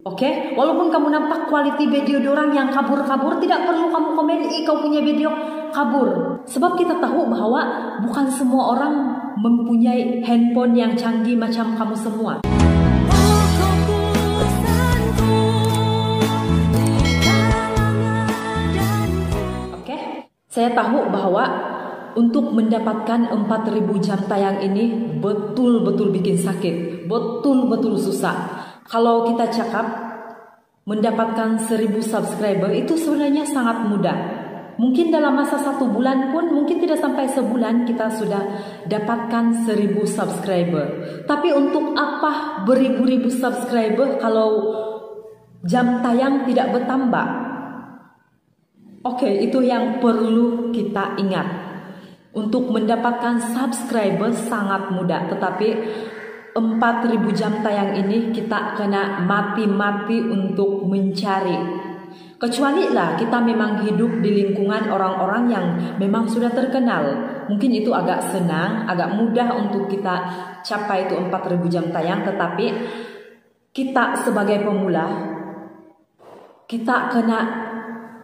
Oke, walaupun kamu nampak quality video dorang yang kabur-kabur, tidak perlu kamu komen, kau punya video kabur. Sebab kita tahu bahwa bukan semua orang mempunyai handphone yang canggih macam kamu semua. Oke, saya tahu bahwa untuk mendapatkan 4000 jam tayang ini betul-betul bikin sakit, betul-betul susah. Kalau kita cakap mendapatkan 1000 subscriber itu sebenarnya sangat mudah. Mungkin dalam masa 1 bulan pun, mungkin tidak sampai sebulan kita sudah dapatkan 1000 subscriber. Tapi untuk apa beribu-ribu subscriber kalau jam tayang tidak bertambah? Oke, itu yang perlu kita ingat. Untuk mendapatkan subscriber sangat mudah, tetapi 4000 jam tayang ini kita kena mati-mati untuk mencari. Kecuali lah kita memang hidup di lingkungan orang-orang yang memang sudah terkenal. Mungkin itu agak senang, agak mudah untuk kita capai itu 4000 jam tayang. Tetapi kita sebagai pemula, kita kena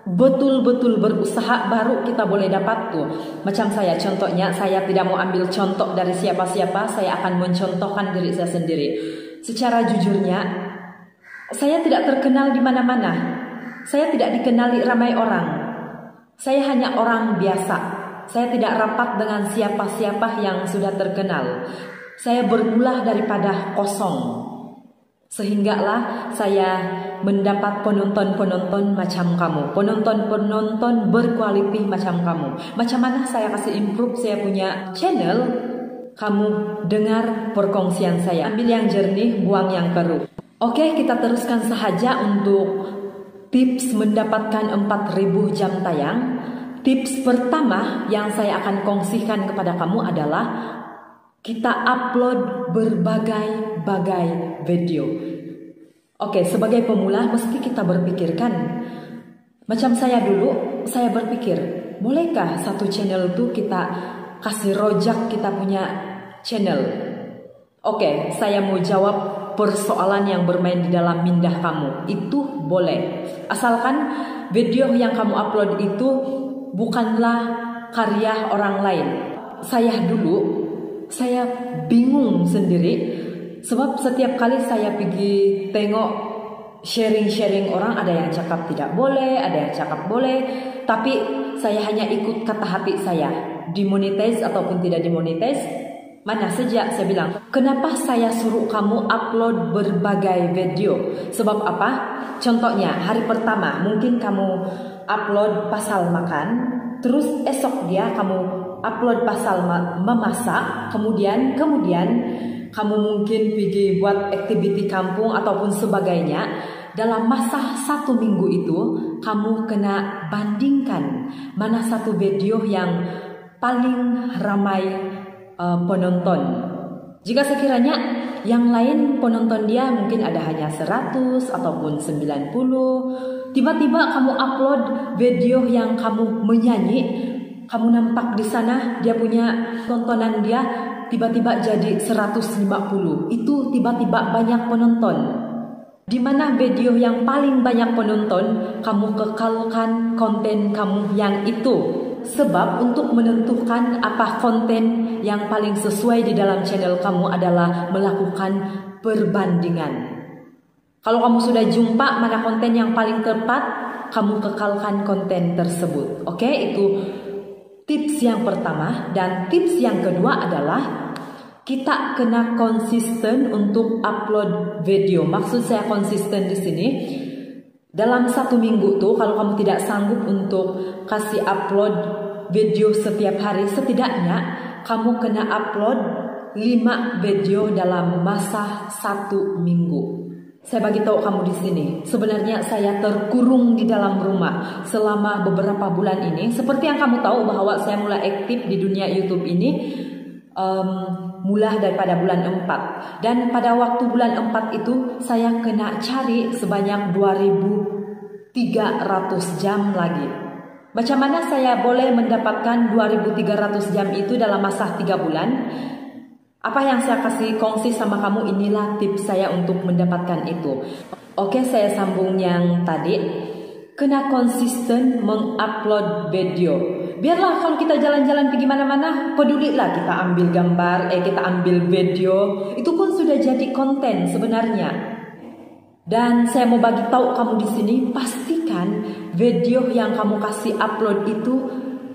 betul-betul berusaha baru kita boleh dapat tuh. Macam saya contohnya, saya tidak mau ambil contoh dari siapa-siapa, saya akan mencontohkan diri saya sendiri. Secara jujurnya, saya tidak terkenal di mana-mana. Saya tidak dikenali ramai orang. Saya hanya orang biasa. Saya tidak rapat dengan siapa-siapa yang sudah terkenal. Saya bermula daripada kosong. Sehinggalah saya mendapat penonton-penonton macam kamu, penonton-penonton berkualiti macam kamu. Macam mana saya kasih improve saya punya channel? Kamu dengar perkongsian saya, ambil yang jernih, buang yang keruh. Oke, kita teruskan sahaja untuk tips mendapatkan 4000 jam tayang. Tips pertama yang saya akan kongsikan kepada kamu adalah kita upload berbagai-bagai video. Oke, sebagai pemula mesti kita berpikirkan. Macam saya dulu, saya berpikir, bolehkah satu channel itu kita kasih rojak kita punya channel? Oke, saya mau jawab persoalan yang bermain di dalam minda kamu. Itu boleh. Asalkan video yang kamu upload itu bukanlah karya orang lain. Saya bingung sendiri. Sebab setiap kali saya pergi tengok sharing-sharing orang, ada yang cakap tidak boleh, ada yang cakap boleh. Tapi saya hanya ikut kata hati saya. Dimonetize ataupun tidak dimonetize, mana saja saya bilang. Kenapa saya suruh kamu upload berbagai video? Sebab apa? Contohnya hari pertama mungkin kamu upload pasal makan, terus esok dia kamu upload pasal memasak, kemudian kamu mungkin pergi buat aktiviti kampung ataupun sebagainya. Dalam masa 1 minggu itu kamu kena bandingkan mana satu video yang paling ramai penonton. Jika sekiranya yang lain penonton dia mungkin ada hanya 100 ataupun 90, tiba-tiba kamu upload video yang kamu menyanyi, kamu nampak di sana dia punya tontonan dia tiba-tiba jadi 150. Itu tiba-tiba banyak penonton. Di mana video yang paling banyak penonton, kamu kekalkan konten kamu yang itu. Sebab untuk menentukan apa konten yang paling sesuai di dalam channel kamu adalah melakukan perbandingan. Kalau kamu sudah jumpa mana konten yang paling tepat, kamu kekalkan konten tersebut. Oke, itu tips yang pertama. Dan tips yang kedua adalah kita kena konsisten untuk upload video. Maksud saya konsisten di sini, dalam 1 minggu tuh kalau kamu tidak sanggup untuk kasih upload video setiap hari, setidaknya kamu kena upload 5 video dalam masa 1 minggu. Saya bagi tahu kamu di sini, sebenarnya saya terkurung di dalam rumah selama beberapa bulan ini. Seperti yang kamu tahu bahwa saya mulai aktif di dunia YouTube ini mulai daripada bulan 4. Dan pada waktu bulan 4 itu saya kena cari sebanyak 2300 jam lagi. Macam mana saya boleh mendapatkan 2300 jam itu dalam masa 3 bulan? Apa yang saya kasih kongsi sama kamu, inilah tips saya untuk mendapatkan itu. Oke, saya sambung yang tadi. Kena konsisten mengupload video. Biarlah kalau kita jalan-jalan pergi mana-mana, pedulilah kita ambil gambar, kita ambil video. Itu pun sudah jadi konten sebenarnya. Dan saya mau bagi tahu kamu di sini, pastikan video yang kamu kasih upload itu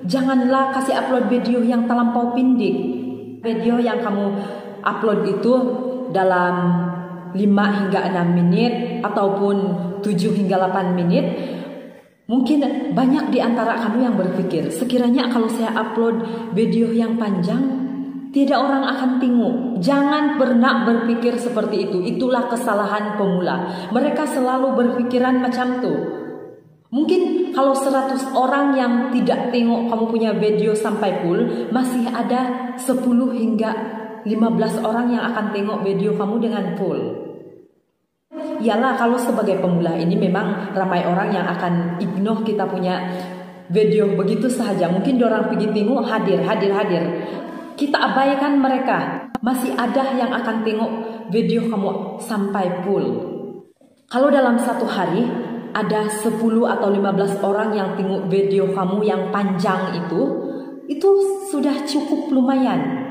janganlah kasih upload video yang terlampau pendek. Video yang kamu upload itu dalam 5 hingga 6 menit ataupun 7 hingga 8 menit. Mungkin banyak di antara kamu yang berpikir, sekiranya kalau saya upload video yang panjang, tidak orang akan tengok. Jangan pernah berpikir seperti itu. Itulah kesalahan pemula. Mereka selalu berpikiran macam tu. Mungkin kalau 100 orang yang tidak tengok kamu punya video sampai full, masih ada 10 hingga 15 orang yang akan tengok video kamu dengan full. Yalah, kalau sebagai pemula ini memang ramai orang yang akan ignore kita punya video begitu sahaja. Mungkin orang pergi tengok hadir. Kita abaikan mereka. Masih ada yang akan tengok video kamu sampai full. Kalau dalam satu hari ada 10 atau 15 orang yang tengok video kamu yang panjang itu sudah cukup lumayan.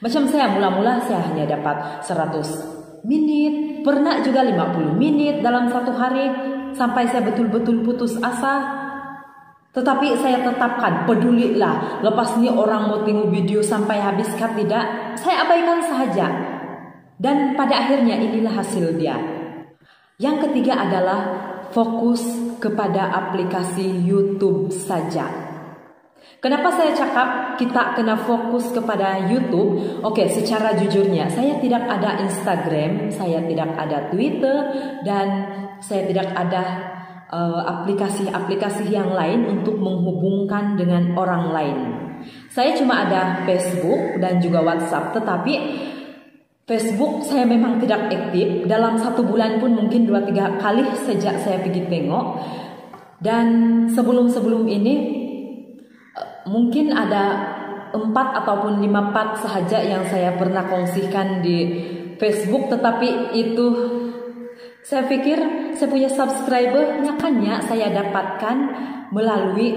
Macam saya mula-mula saya hanya dapat 100 menit, pernah juga 50 menit dalam satu hari, sampai saya betul-betul putus asa. Tetapi saya tetapkan, pedulilah, lepas ini orang mau tengok video sampai habis kah tidak, saya abaikan sahaja. Dan pada akhirnya inilah hasil dia. Yang ketiga adalah fokus kepada aplikasi YouTube saja. Kenapa saya cakap kita kena fokus kepada YouTube? Oke, secara jujurnya saya tidak ada Instagram, saya tidak ada Twitter, dan saya tidak ada aplikasi-aplikasi yang lain untuk menghubungkan dengan orang lain. Saya cuma ada Facebook dan juga WhatsApp, tetapi Facebook saya memang tidak aktif. Dalam 1 bulan pun mungkin 2-3 kali sejak saya pergi tengok. Dan sebelum ini mungkin ada 4 ataupun 5 part sahaja yang saya pernah kongsikan di Facebook, tetapi itu saya pikir saya punya subscriber nyakannya saya dapatkan melalui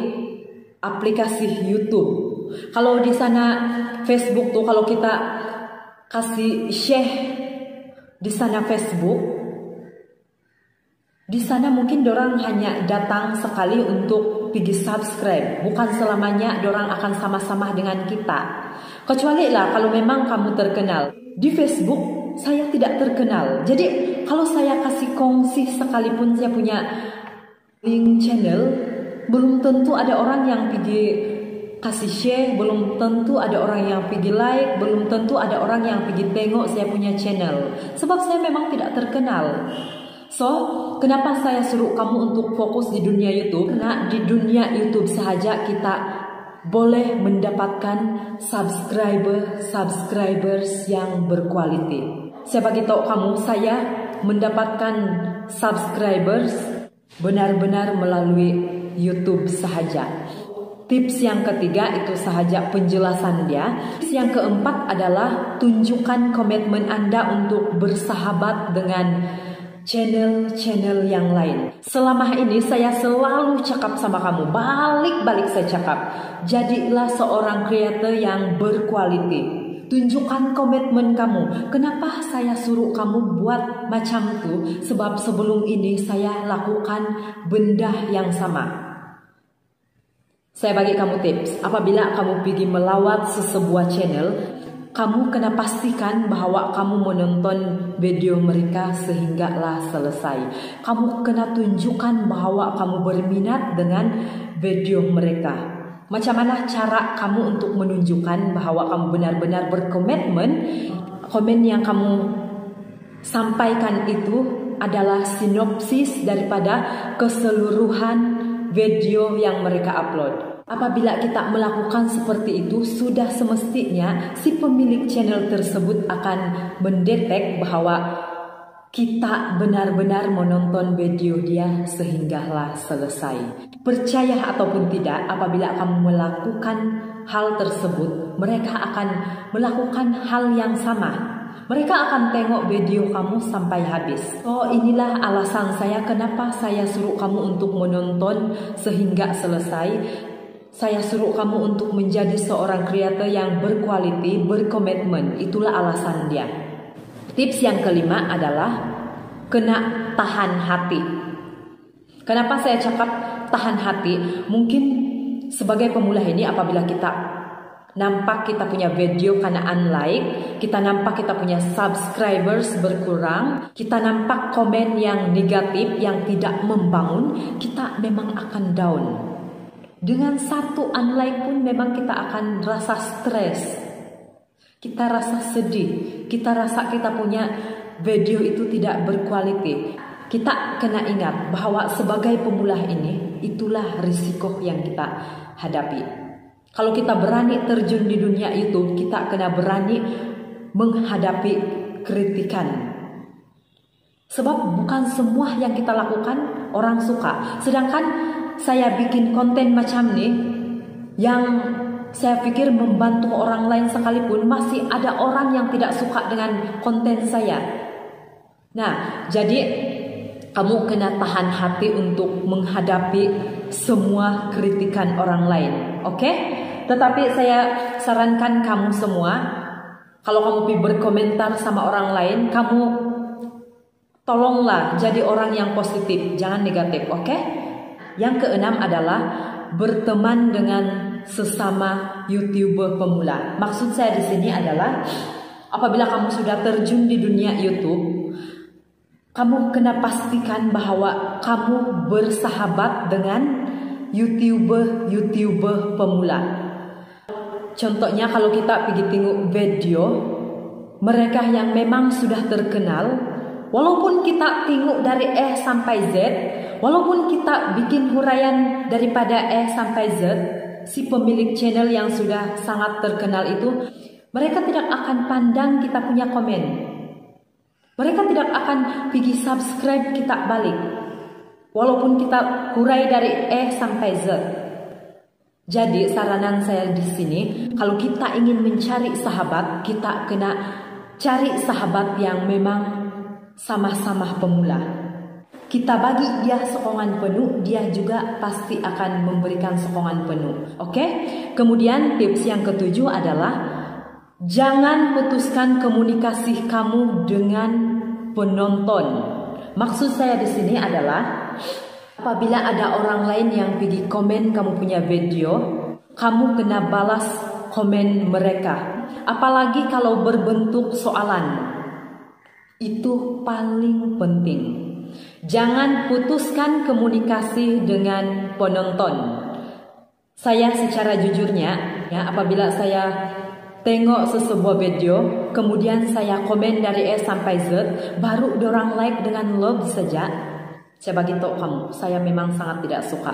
aplikasi YouTube. Kalau di sana Facebook tuh, kalau kita kasih share di sana Facebook, di sana mungkin dorang hanya datang sekali untuk pergi subscribe. Bukan selamanya dorang akan sama-sama dengan kita. Kecuali lah kalau memang kamu terkenal. Di Facebook saya tidak terkenal. Jadi kalau saya kasih kongsi sekalipun saya punya link channel, belum tentu ada orang yang pergi kasih share, belum tentu ada orang yang pergi like, belum tentu ada orang yang pergi tengok saya punya channel. Sebab saya memang tidak terkenal. So, kenapa saya suruh kamu untuk fokus di dunia YouTube? Karena di dunia YouTube sahaja kita boleh mendapatkan subscribers yang berkualitas. Saya bagi tahu kamu, saya mendapatkan subscribers benar-benar melalui YouTube sahaja. Tips yang ketiga itu sahaja penjelasan dia. Tips yang keempat adalah tunjukkan komitmen Anda untuk bersahabat dengan channel-channel yang lain. Selama ini saya selalu cakap sama kamu, balik-balik saya cakap, jadilah seorang creator yang berkualitas. Tunjukkan komitmen kamu. Kenapa saya suruh kamu buat macam itu? Sebab sebelum ini saya lakukan benda yang sama. Saya bagi kamu tips, apabila kamu pergi melawat sesebuah channel, kamu kena pastikan bahwa kamu menonton video mereka sehinggalah selesai. Kamu kena tunjukkan bahwa kamu berminat dengan video mereka. Macam mana cara kamu untuk menunjukkan bahwa kamu benar-benar berkomitmen? Komen yang kamu sampaikan itu adalah sinopsis daripada keseluruhan video yang mereka upload. Apabila kita melakukan seperti itu, sudah semestinya si pemilik channel tersebut akan mendetek bahwa kita benar-benar menonton video dia sehinggalah selesai. Percaya ataupun tidak, apabila kamu melakukan hal tersebut, mereka akan melakukan hal yang sama. mereka akan tengok video kamu sampai habis. So inilah alasan saya kenapa saya suruh kamu untuk menonton sehingga selesai. Saya suruh kamu untuk menjadi seorang kreator yang berkualiti, berkomitmen. Itulah alasan dia. Tips yang kelima adalah kena tahan hati. Kenapa saya cakap tahan hati? Mungkin sebagai pemula ini apabila kita nampak kita punya video karena unlike, kita nampak kita punya subscribers berkurang, kita nampak komen yang negatif, yang tidak membangun, kita memang akan down. Dengan satu unlike pun memang kita akan rasa stres, kita rasa sedih, kita rasa kita punya video itu tidak berkualiti. Kita kena ingat bahwa sebagai pemula ini, itulah risiko yang kita hadapi. Kalau kita berani terjun di dunia YouTube, kita kena berani menghadapi kritikan. Sebab bukan semua yang kita lakukan orang suka. Sedangkan saya bikin konten macam ini yang saya pikir membantu orang lain sekalipun, masih ada orang yang tidak suka dengan konten saya. Nah, jadi kamu kena tahan hati untuk menghadapi semua kritikan orang lain. Oke? Tetapi saya sarankan kamu semua, kalau kamu pergi berkomentar sama orang lain, kamu tolonglah jadi orang yang positif, jangan negatif, oke? Yang keenam adalah berteman dengan sesama YouTuber pemula. Maksud saya di sini adalah apabila kamu sudah terjun di dunia YouTube, kamu kena pastikan bahwa kamu bersahabat dengan YouTuber pemula. Contohnya kalau kita pergi tengok video mereka yang memang sudah terkenal, walaupun kita tengok dari A sampai Z, walaupun kita bikin huraian daripada A sampai Z, si pemilik channel yang sudah sangat terkenal itu, mereka tidak akan pandang kita punya komen. Mereka tidak akan pergi subscribe kita balik, walaupun kita hurai dari A sampai Z. Jadi saranan saya di sini, kalau kita ingin mencari sahabat, kita kena cari sahabat yang memang sama-sama pemula. Kita bagi dia sokongan penuh, dia juga pasti akan memberikan sokongan penuh. Oke? Kemudian tips yang ketujuh adalah jangan putuskan komunikasi kamu dengan penonton. Maksud saya di sini adalah apabila ada orang lain yang pergi komen kamu punya video, kamu kena balas komen mereka. Apalagi kalau berbentuk soalan. Itu paling penting. Jangan putuskan komunikasi dengan penonton. Saya secara jujurnya, ya, apabila saya tengok sesebuah video, kemudian saya komen dari A sampai Z, baru dorang like dengan love saja, saya bagi tahu kamu, saya memang sangat tidak suka.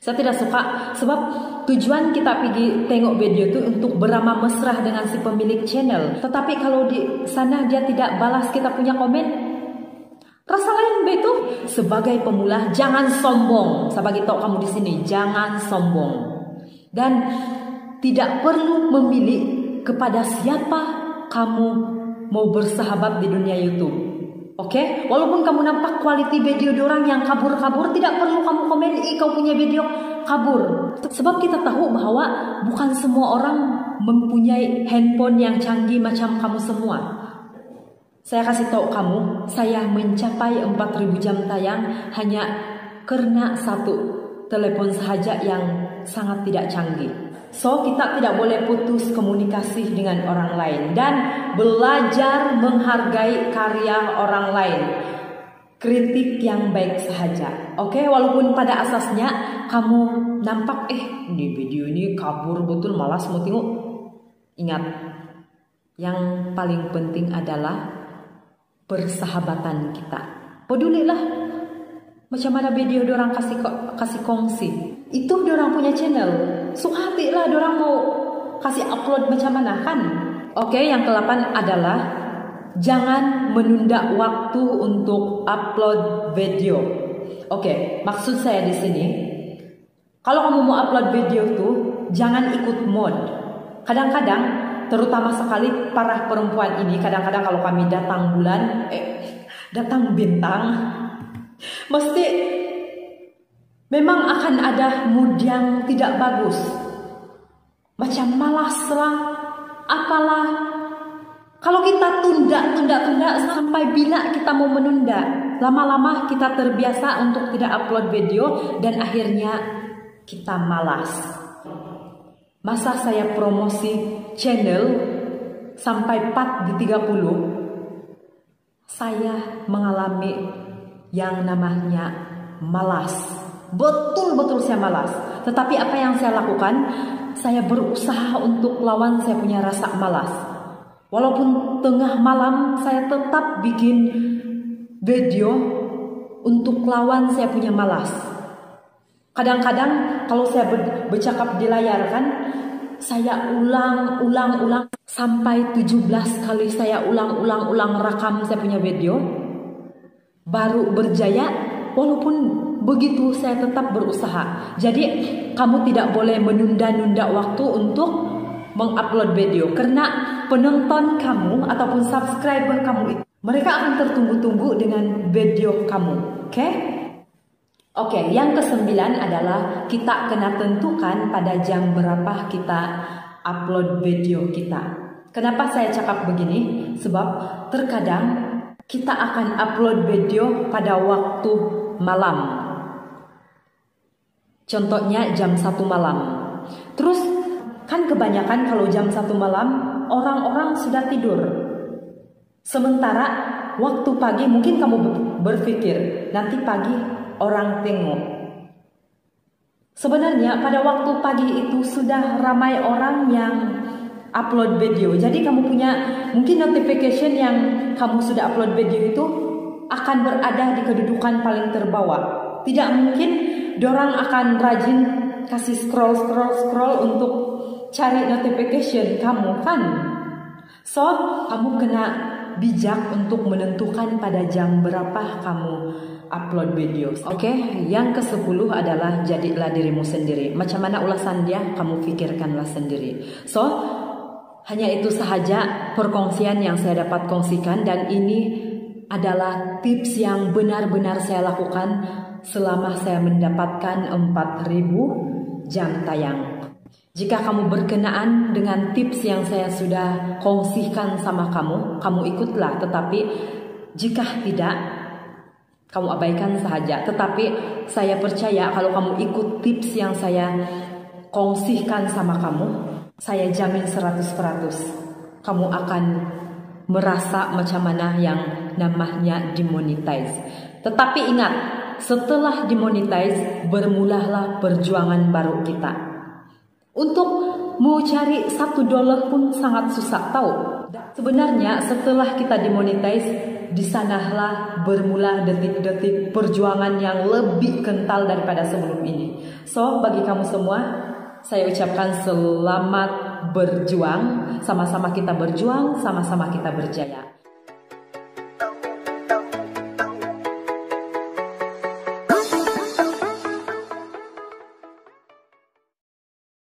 Saya tidak suka sebab tujuan kita pergi tengok video itu untuk beramah mesra dengan si pemilik channel. Tetapi kalau di sana dia tidak balas kita punya komen, rasa lain begitu. Sebagai pemula jangan sombong. Saya bagi tahu kamu di sini, jangan sombong. Dan tidak perlu memilih kepada siapa kamu mau bersahabat di dunia YouTube. Oke, walaupun kamu nampak kualiti video orang yang kabur-kabur, tidak perlu kamu komen, kau punya video kabur. Sebab kita tahu bahwa bukan semua orang mempunyai handphone yang canggih macam kamu semua. Saya kasih tahu kamu, saya mencapai 4.000 jam tayang hanya karena satu telepon sahaja yang sangat tidak canggih. So, kita tidak boleh putus komunikasi dengan orang lain dan belajar menghargai karya orang lain. Kritik yang baik sahaja. Oke, walaupun pada asasnya kamu nampak di video ini kabur betul, malas mau tengok. Ingat, yang paling penting adalah persahabatan kita. Pedulilah macam mana video dorang kasih kongsi. Itu dorang punya channel. Suka hati lah dorang mau kasih upload macam mana kan. Oke, yang ke-8 adalah jangan menunda waktu untuk upload video. Oke, maksud saya di sini, kalau kamu mau upload video tuh jangan ikut mod. Kadang-kadang terutama sekali para perempuan ini, kadang-kadang kalau kami datang bulan, datang bintang, mesti memang akan ada mood yang tidak bagus. Macam malas lah, apalah. Kalau kita tunda sampai bila kita mau menunda, lama-lama kita terbiasa untuk tidak upload video dan akhirnya kita malas. Masa saya promosi channel sampai 4 di 30, saya mengalami yang namanya malas. Betul-betul saya malas. Tetapi apa yang saya lakukan? Saya berusaha untuk lawan saya punya rasa malas. Walaupun tengah malam saya tetap bikin video untuk lawan saya punya malas. Kadang-kadang kalau saya bercakap di layar kan, saya ulang sampai 17 kali saya ulang rekam saya punya video baru berjaya. Walaupun begitu saya tetap berusaha. Jadi kamu tidak boleh menunda-nunda waktu untuk mengupload video, karena penonton kamu ataupun subscriber kamu itu, mereka akan tertunggu-tunggu dengan video kamu. Oke, yang ke-9 adalah kita kena tentukan pada jam berapa kita upload video kita. Kenapa saya cakap begini? Sebab terkadang kita akan upload video pada waktu malam. Contohnya jam 1 malam. Terus kan kebanyakan kalau jam 1 malam orang-orang sudah tidur. Sementara waktu pagi mungkin kamu berpikir nanti pagi orang tengok. Sebenarnya pada waktu pagi itu sudah ramai orang yang upload video. Jadi kamu punya mungkin notification yang kamu sudah upload video itu akan berada di kedudukan paling terbawah. Tidak mungkin dorang akan rajin kasih scroll untuk cari notification kamu kan. So, kamu kena bijak untuk menentukan pada jam berapa kamu upload video. Oke, yang ke-10 adalah jadilah dirimu sendiri. Macam mana ulasan dia, kamu pikirkanlah sendiri. So, hanya itu sahaja perkongsian yang saya dapat kongsikan, dan ini adalah tips yang benar-benar saya lakukan selama saya mendapatkan 4.000 jam tayang. Jika kamu berkenaan dengan tips yang saya sudah kongsikan sama kamu, kamu ikutlah. Tetapi jika tidak, kamu abaikan sahaja. Tetapi saya percaya kalau kamu ikut tips yang saya kongsikan sama kamu, saya jamin 100% kamu akan merasa macam mana yang namanya dimonetize. Tetapi ingat, setelah dimonetize, bermulalah perjuangan baru kita. Untuk mau cari $1 pun sangat susah, tahu. Sebenarnya setelah kita dimonetize, di sanalah bermula detik-detik perjuangan yang lebih kental daripada sebelum ini. So, bagi kamu semua, saya ucapkan selamat berjuang. Sama-sama kita berjuang, sama-sama kita berjaya.